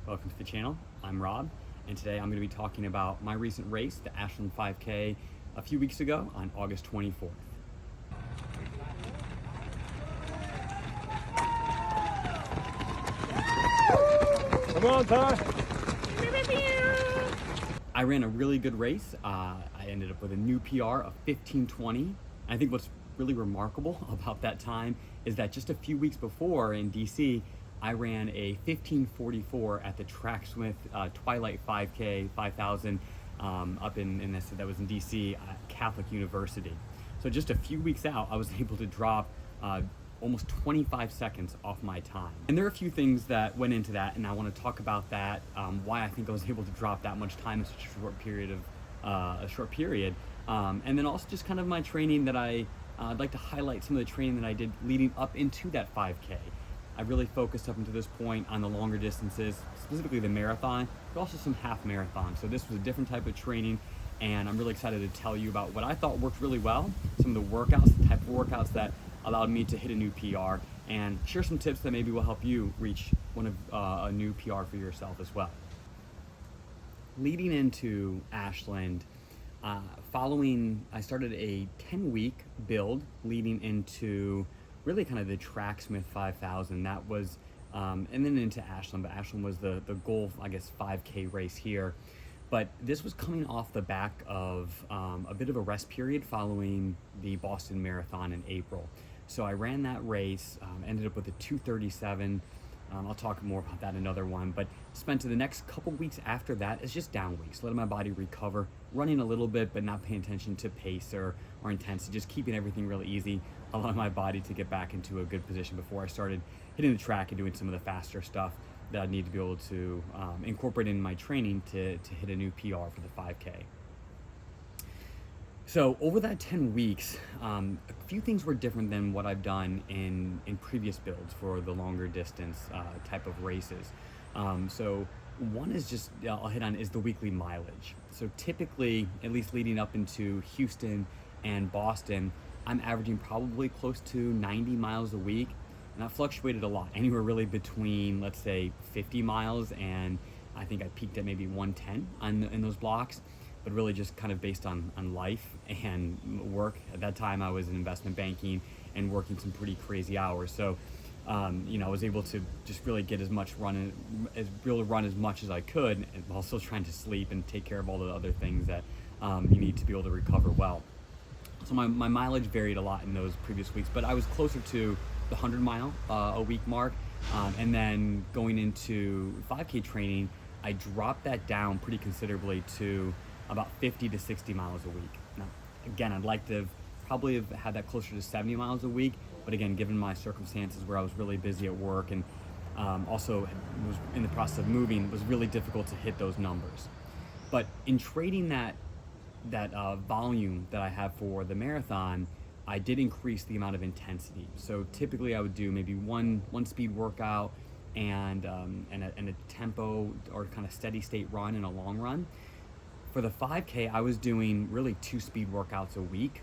Welcome to the channel. I'm Rob, and today I'm going to be talking about my recent race, the Ashland 5K, a few weeks ago on August 24th. Come on, Ty. I ran a really good race. I ended up with a new PR of 15:20. I think what's really remarkable about that time is that just a few weeks before in DC, I ran a 15:44 at the Tracksmith Twilight 5K 5000 up in this, that was in DC at Catholic University. So just a few weeks out, I was able to drop almost 25 seconds off my time. And there are a few things that went into that, and I want to talk about that, why I think I was able to drop that much time in such a short period. And then also just kind of my training that I'd like to highlight some of the training that I did leading up into that 5K. I really focused up until this point on the longer distances, specifically the marathon, but also some half marathons. So this was a different type of training, and I'm really excited to tell you about what I thought worked really well, some of the workouts, the type of workouts that allowed me to hit a new PR, and share some tips that maybe will help you reach a new PR for yourself as well. Leading into Ashland, I started a 10-week build leading into really kind of the Tracksmith 5000. That was, and then into Ashland, but Ashland was the goal, I guess, 5K race here. But this was coming off the back of a bit of a rest period following the Boston Marathon in April. So I ran that race, ended up with a 2:37. I'll talk more about that in another one, but spent the next couple weeks after that as just down weeks, letting my body recover, running a little bit, but not paying attention to pace or intensity, just keeping everything really easy, allowing my body to get back into a good position before I started hitting the track and doing some of the faster stuff that I need to be able to incorporate in my training to hit a new PR for the 5K. So over that 10 weeks, a few things were different than what I've done in previous builds for the longer distance type of races. So one is just, I'll hit on, is the weekly mileage. So typically, at least leading up into Houston and Boston, I'm averaging probably close to 90 miles a week. And that fluctuated a lot, anywhere really between, let's say, 50 miles, and I think I peaked at maybe 110 in those blocks, but really just kind of based on life and work. At that time, I was in investment banking and working some pretty crazy hours. So, I was able to just really get run as much as I could, while still trying to sleep and take care of all the other things that you need to be able to recover well. So my mileage varied a lot in those previous weeks, but I was closer to the 100 mile a week mark. And then going into 5K training, I dropped that down pretty considerably to about 50 to 60 miles a week. Now, again, I'd like to probably have had that closer to 70 miles a week, but again, given my circumstances where I was really busy at work and also was in the process of moving, it was really difficult to hit those numbers. But in trading that volume that I have for the marathon, I did increase the amount of intensity. So typically I would do maybe one speed workout and a tempo or kind of steady state run and a long run. For the 5K, I was doing really 2 speed workouts a week.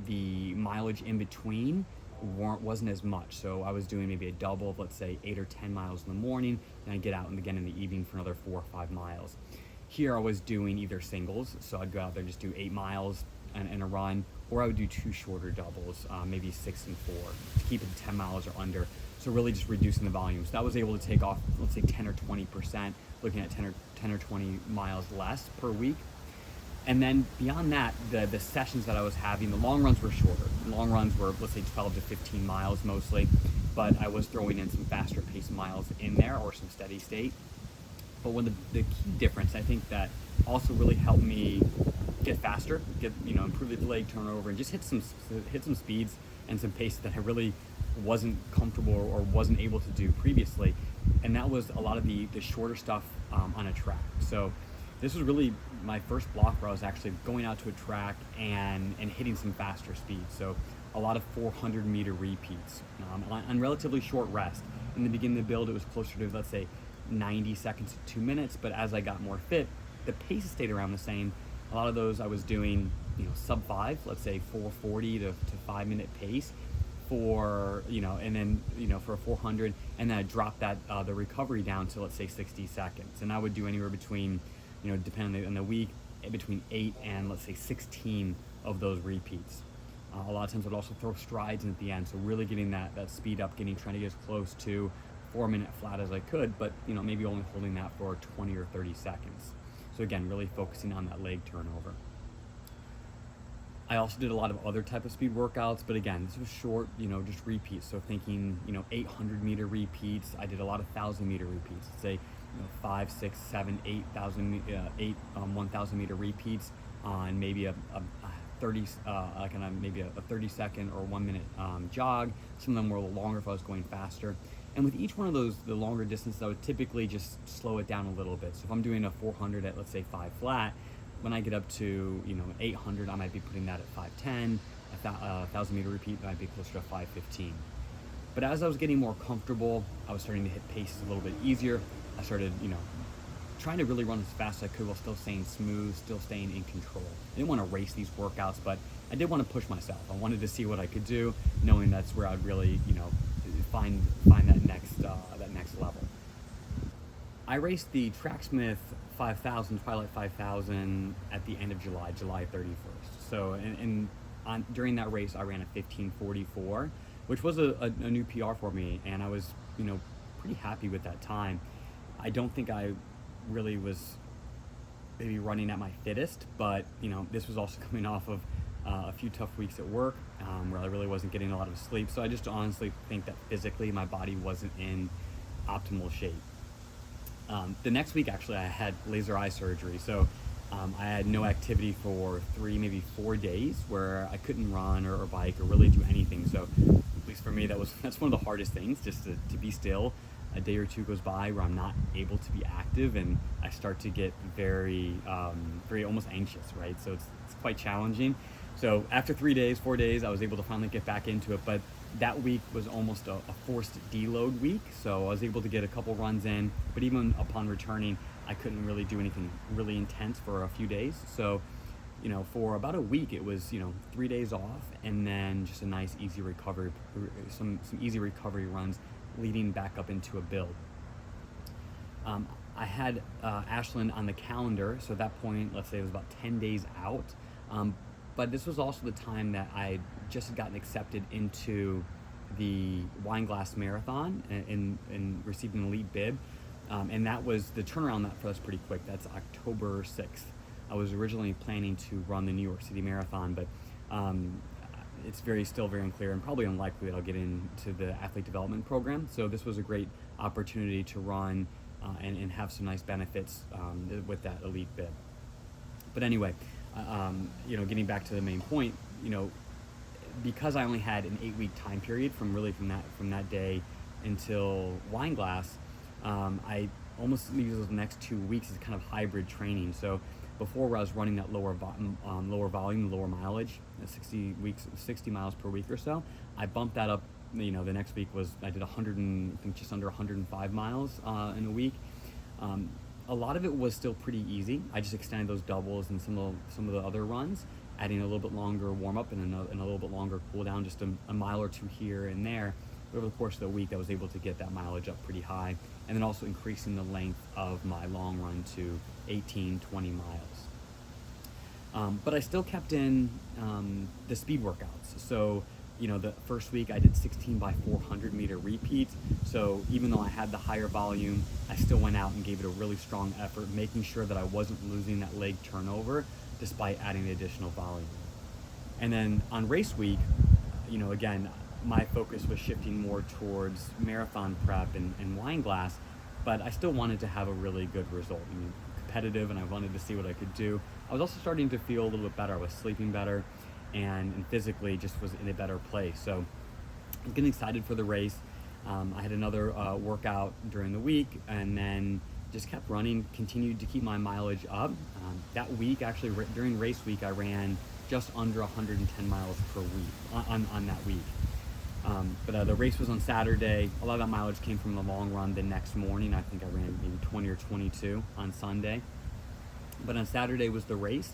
The mileage in between wasn't as much. So I was doing maybe a double of, let's say, 8 or 10 miles in the morning, and I'd get out and again in the evening for another 4 or 5 miles. Here I was doing either singles, so I'd go out there and just do 8 miles and a run, or I would do 2 shorter doubles, maybe 6 and 4, to keep it to 10 miles or under. So really just reducing the volume. So I was able to take off, let's say, 10 or 20%, looking at 10 or 20 miles less per week. And then beyond that, the sessions that I was having, the long runs were shorter. The long runs were, let's say, 12 to 15 miles mostly, but I was throwing in some faster paced miles in there or some steady state. But one of the key difference, I think, that also really helped me get faster, improve the leg turnover, and just hit some speeds and some pace that I really wasn't comfortable or wasn't able to do previously. And that was a lot of the shorter stuff on a track. So this was really my first block where I was actually going out to a track and hitting some faster speeds. So a lot of 400-meter repeats on relatively short rest. In the beginning of the build, it was closer to, let's say, 90 seconds to 2 minutes, but as I got more fit, the pace stayed around the same. A lot of those I was doing, sub 5, let's say 440 to 5 minute pace, for, and then, for a 400, and then I drop that, the recovery down to, let's say, 60 seconds. And I would do anywhere between, depending on the week, between 8 and, let's say, 16 of those repeats. A lot of times I'd also throw strides in at the end, so really getting that speed up, trying to get as close to 4-minute flat as I could, but maybe only holding that for 20 or 30 seconds. So again, really focusing on that leg turnover. I also did a lot of other type of speed workouts, but again, this was short, just repeats. So thinking, 800-meter repeats. I did a lot of 1,000-meter repeats. Say, 5, 6, 7, 8,000, 1,000-meter repeats on maybe a 30, maybe a 30-second or 1-minute jog. Some of them were a little longer if I was going faster. And with each one of those, the longer distances, I would typically just slow it down a little bit. So if I'm doing a 400 at, let's say, 5 flat, when I get up to 800, I might be putting that at 510. A 1,000-meter repeat, I might be closer to 515. But as I was getting more comfortable, I was starting to hit paces a little bit easier. I started, trying to really run as fast as I could while still staying smooth, still staying in control. I didn't want to race these workouts, but I did want to push myself. I wanted to see what I could do, knowing that's where I'd really, find that next level. I raced the Tracksmith 5000, Twilight 5000 at the end of July 31st. So, during that race, I ran a 15:44, which was a new PR for me, and I was, pretty happy with that time. I don't think I really was maybe running at my fittest, but this was also coming off of a few tough weeks at work, where I really wasn't getting a lot of sleep. So I just honestly think that physically my body wasn't in optimal shape. The next week, actually, I had laser eye surgery. So I had no activity for 3, maybe 4 days where I couldn't run or bike or really do anything. So at least for me, that's one of the hardest things, just to be still. A day or two goes by where I'm not able to be active, and I start to get very almost anxious, right? So it's quite challenging. So after 4 days, I was able to finally get back into it. But that week was almost a forced deload week. So I was able to get a couple runs in, but even upon returning, I couldn't really do anything really intense for a few days. So, for about a week, it was, 3 days off, and then just a nice easy recovery, some easy recovery runs leading back up into a build. I had Ashland on the calendar, so at that point, let's say it was about 10 days out. But this was also the time that I just had gotten accepted into the Wineglass Marathon and received an elite bib. And that was the turnaround for us pretty quick. That's October 6th. I was originally planning to run the New York City Marathon, but it's still very unclear and probably unlikely that I'll get into the athlete development program. So this was a great opportunity to run and have some nice benefits with that elite bib. But anyway, getting back to the main point, because I only had an 8-week time period from that day until Wineglass, I almost used those next 2 weeks as kind of hybrid training. So before, where I was running that lower volume, lower mileage, 60 miles per week or so, I bumped that up. The next week I did just under 105 miles in a week. A lot of it was still pretty easy. I just extended those doubles and some of the other runs, adding a little bit longer warm up and a little bit longer cool down, just a mile or two here and there. But over the course of the week, I was able to get that mileage up pretty high, and then also increasing the length of my long run to 18, 20 miles. But I still kept in the speed workouts. So, the first week I did 16 by 400 meter repeats. So even though I had the higher volume, I still went out and gave it a really strong effort, making sure that I wasn't losing that leg turnover despite adding the additional volume. And then on race week, again, my focus was shifting more towards marathon prep and Wineglass, but I still wanted to have a really good result. Competitive, and I wanted to see what I could do. I was also starting to feel a little bit better. I was sleeping better, and physically just was in a better place. So I was getting excited for the race. I had another workout during the week, and then just kept running, continued to keep my mileage up. That week, actually, during race week, I ran just under 110 miles per week on that week. But the race was on Saturday. A lot of that mileage came from the long run the next morning. I think I ran maybe 20 or 22 on Sunday. But on Saturday was the race.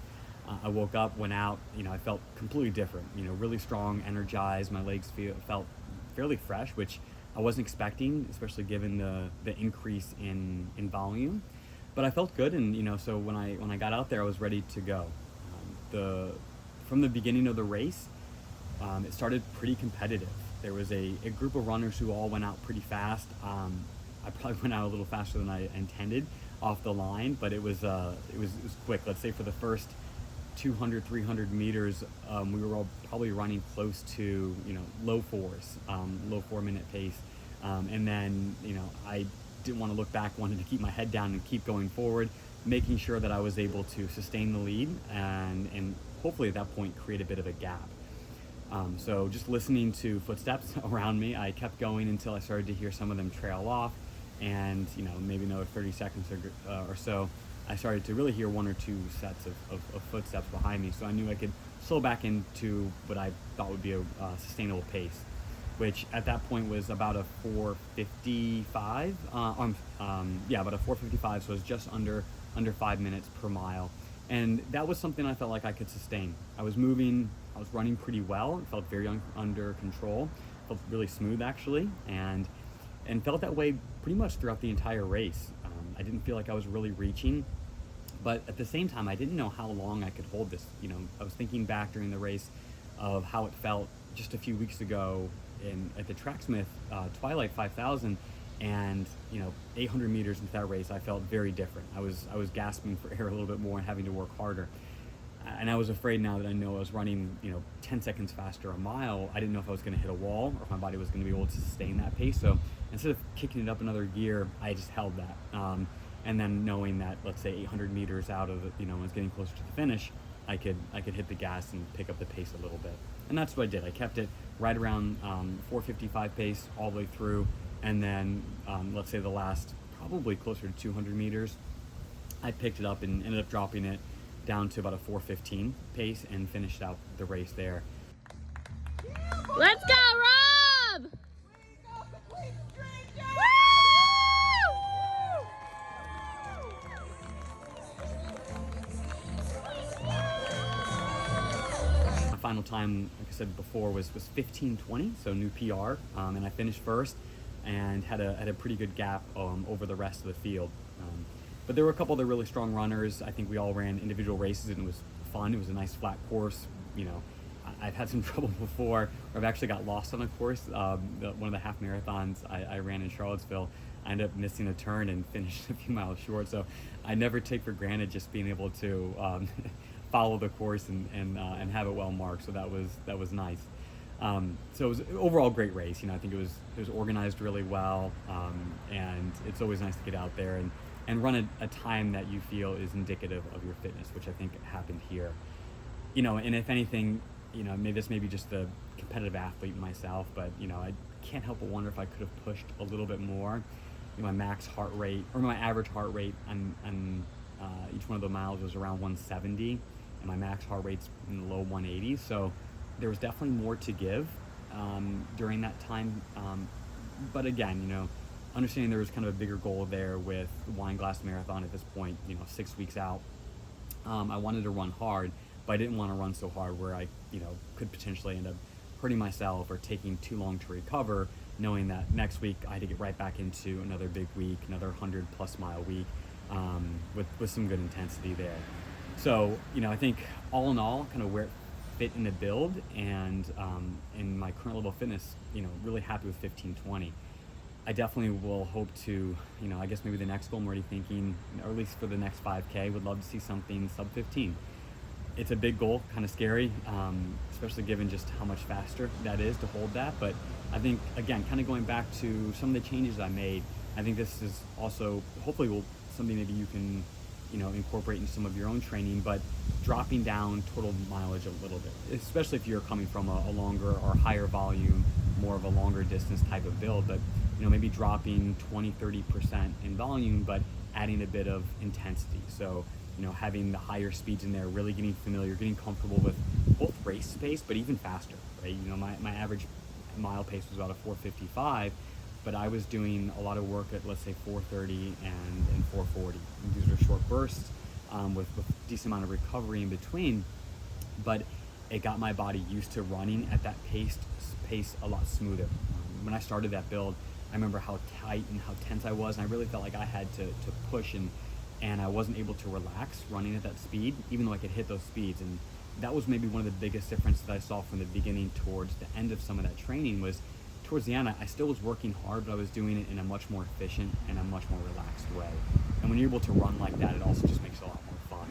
I woke up, went out, I felt completely different, really strong, energized. My legs felt fairly fresh, which I wasn't expecting, especially given the increase in volume. But I felt good, and so when I got out there, I was ready to go. The From the beginning of the race, it started pretty competitive. There was a group of runners who all went out pretty fast. I probably went out a little faster than I intended off the line, but it was quick. Let's say for the first 200, 300 meters, we were all probably running close to low fours, low 4 minute pace, and then I didn't want to look back, wanted to keep my head down and keep going forward, making sure that I was able to sustain the lead and hopefully at that point create a bit of a gap. So just listening to footsteps around me, I kept going until I started to hear some of them trail off, and maybe another 30 seconds or so, I started to really hear one or two sets of footsteps behind me. So I knew I could slow back into what I thought would be a sustainable pace, which at that point was about a 4:55. About a 4:55. So it was just under 5 minutes per mile, and that was something I felt like I could sustain. I was moving, I was running pretty well. It felt very under control. Felt really smooth actually, and felt that way pretty much throughout the entire race. I didn't feel like I was really reaching, but at the same time, I didn't know how long I could hold this. I was thinking back during the race of how it felt just a few weeks ago at the Tracksmith Twilight 5000, and 800 meters into that race, I felt very different. I was gasping for air a little bit more and having to work harder. And I was afraid, now that I know I was running 10 seconds faster a mile, I didn't know if I was going to hit a wall or if my body was going to be able to sustain that pace. So instead of kicking it up another gear, I just held that. And then knowing that, let's say 800 meters out of it, when I was getting closer to the finish, I could hit the gas and pick up the pace a little bit. And that's what I did. I kept it right around 4:55 pace all the way through. And then let's say the last probably closer to 200 meters, I picked it up and ended up dropping it down to about a 4:15 pace and finished out the race there. Let's go, Rob! My final time, like I said before, was 15:20, so new PR, and I finished first and had a pretty good gap over the rest of the field. But there were a couple of the really strong runners. I think we all ran individual races, and it was fun. It was a nice flat course. I've had some trouble before, or I've actually got lost on a course. One of the half marathons I ran in Charlottesville, I ended up missing a turn and finished a few miles short. So I never take for granted just being able to follow the course and have it well marked. So that was nice. So it was an overall great race. I think it was organized really well, and it's always nice to get out there and run a time that you feel is indicative of your fitness, which I think happened here. And if anything, maybe this may be just the competitive athlete myself, but I can't help but wonder if I could have pushed a little bit more. My max heart rate, or my average heart rate on each one of the miles was around 170, and my max heart rate's in the low 180s. So there was definitely more to give during that time. But again, understanding there was kind of a bigger goal there with the Wine Glass Marathon at this point, 6 weeks out. I wanted to run hard, but I didn't want to run so hard where I, could potentially end up hurting myself or taking too long to recover, knowing that next week I had to get right back into another big week, another 100+ mile week, with some good intensity there. So, I think all in all, kind of where it fit in the build and in my current level of fitness, really happy with 15:20. I definitely will hope to, I guess maybe the next goal I'm already thinking, or at least for the next 5K, would love to see something sub 15. It's a big goal, kind of scary, especially given just how much faster that is to hold that. But I think, again, kind of going back to some of the changes I made, I think this is also hopefully something maybe you can, incorporate in some of your own training, but dropping down total mileage a little bit, especially if you're coming from a longer or higher volume, more of a longer distance type of build. But maybe dropping 20-30% in volume, but adding a bit of intensity. So having the higher speeds in there, really getting familiar, getting comfortable with both race pace, but even faster, right? My average mile pace was about a 4:55, but I was doing a lot of work at, let's say, 4:30 and 4:40. These are short bursts. with a decent amount of recovery in between. But it got my body used to running at that pace a lot smoother. When I started that build, I remember how tight and how tense I was, and I really felt like I had to push, and I wasn't able to relax running at that speed, even though I could hit those speeds. And that was maybe one of the biggest differences that I saw from the beginning towards the end of some of that training. Was towards the end, I still was working hard, but I was doing it in a much more efficient and a much more relaxed way. And when you're able to run like that, it also just makes it a lot more fun.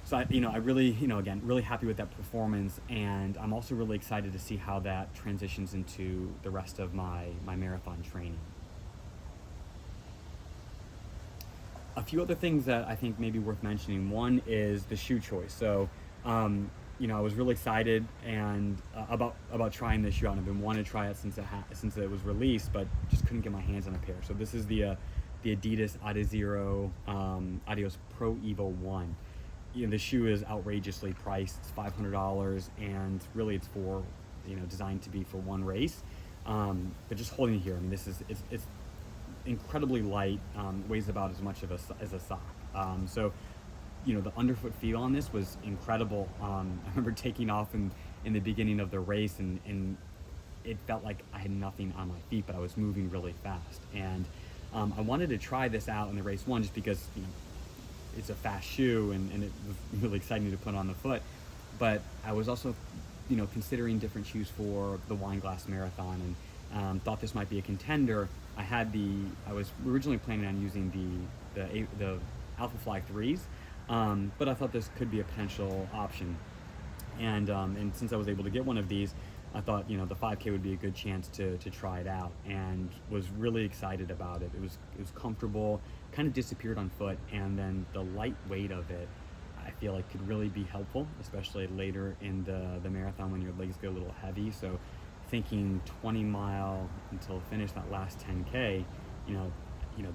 So I really, again, really happy with that performance, and I'm also really excited to see how that transitions into the rest of my marathon training. A few other things that I think may be worth mentioning. One is the shoe choice. So, I was really excited and about trying this shoe out. I've been wanting to try it since it was released, but just couldn't get my hands on a pair. So this is the Adidas Adizero Adios Pro Evo 1. The shoe is outrageously priced. It's $500, and really it's for, designed to be for one race. But just holding it here, it's incredibly light, weighs about as much as a sock. So, the underfoot feel on this was incredible. I remember taking off in the beginning of the race, and it felt like I had nothing on my feet, but I was moving really fast. And I wanted to try this out in the race one, just because, it's a fast shoe, and it was really exciting to put on the foot. But I was also, considering different shoes for the Wine Glass Marathon, and thought this might be a contender. I was originally planning on using the Alpha Fly 3s, but I thought this could be a potential option. And since I was able to get one of these, I thought, the 5K would be a good chance to try it out, and was really excited about it. It was comfortable, kind of disappeared on foot, and then the light weight of it, I feel like could really be helpful, especially later in the marathon when your legs get a little heavy. So thinking 20 mile until finish, that last 10K,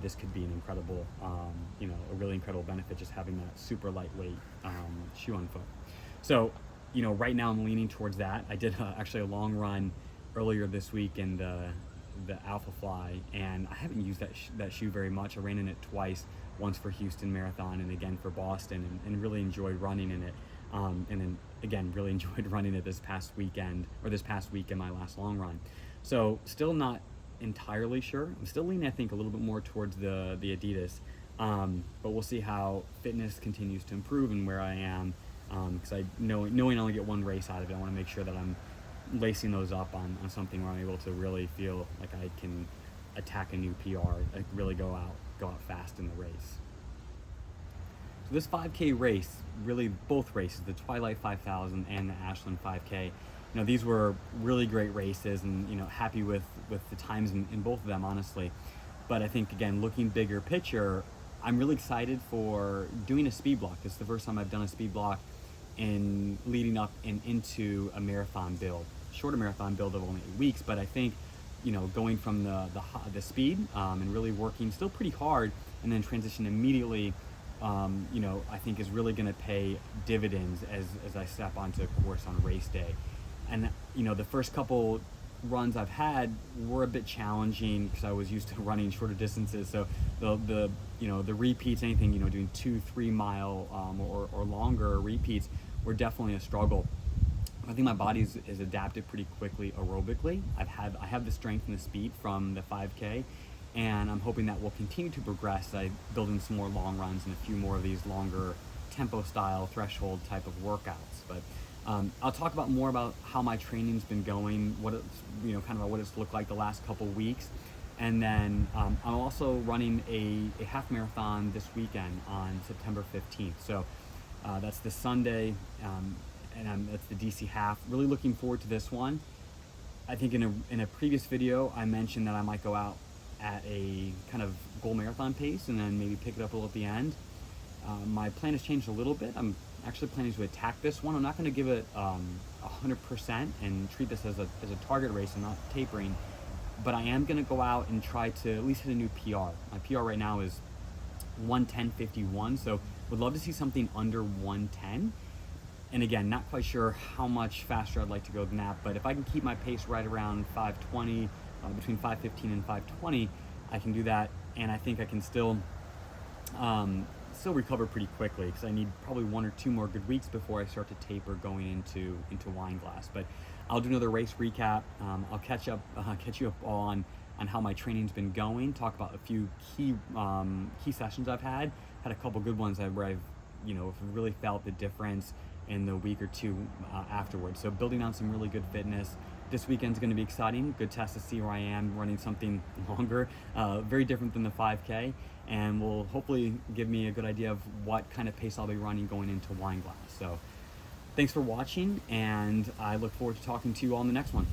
this could be an incredible, a really incredible benefit, just having that super lightweight shoe on foot. So, right now I'm leaning towards that. I did actually a long run earlier this week in the Alpha Fly, and I haven't used that shoe very much. I ran in it twice, once for Houston Marathon and again for Boston, and really enjoyed running in it. And then again, really enjoyed running it this past week in my last long run. So still not entirely sure. I'm still leaning, I think, a little bit more towards the Adidas, but we'll see how fitness continues to improve and where I am, because knowing I only get one race out of it, I want to make sure that I'm lacing those up on something where I'm able to really feel like I can attack a new PR, like really go out fast in the race. So this 5K race, really both races, the Twilight 5000 and the Ashland 5K, these were really great races, and happy with the times in both of them, honestly. But I think, again, looking bigger picture, I'm really excited for doing a speed block. This is the first time I've done a speed block in leading up and into a marathon build. Shorter marathon build of only 8 weeks, but I think, going from the speed and really working still pretty hard, and then transition immediately, I think is really going to pay dividends as I step onto course on race day. And the first couple runs I've had were a bit challenging because I was used to running shorter distances. So the repeats, anything, doing 2-3 mile or longer repeats were definitely a struggle. I think my body is adapted pretty quickly aerobically. I have the strength and the speed from the 5K, and I'm hoping that will continue to progress as I build in some more long runs and a few more of these longer tempo style threshold type of workouts. But I'll talk more about how my training's been going, what it's, kind of what it's looked like the last couple weeks. And then I'm also running a half marathon this weekend on September 15th. So that's the Sunday, and that's the DC half. Really looking forward to this one. I think in a previous video, I mentioned that I might go out at a kind of goal marathon pace and then maybe pick it up a little at the end. My plan has changed a little bit. I'm actually planning to attack this one. I'm not going to give it 100% and treat this as a target race and not tapering, but I am going to go out and try to at least hit a new PR. My PR right now is 1:10:51, so would love to see something under 1:10. And again, not quite sure how much faster I'd like to go than that, but if I can keep my pace right around 5:20, between 5:15 and 5:20, I can do that, and I think I can still still recover pretty quickly because I need probably 1 or 2 more good weeks before I start to taper going into wine glass. But I'll do another race recap. I'll catch you up on how my training's been going. Talk about a few key sessions I've had. Had a couple good ones where I've really felt the difference in the week or two afterwards. So building on some really good fitness. This weekend's going to be exciting. Good test to see where I am running something longer, very different than the 5K, and will hopefully give me a good idea of what kind of pace I'll be running going into wine glass. So thanks for watching, and I look forward to talking to you all in the next one.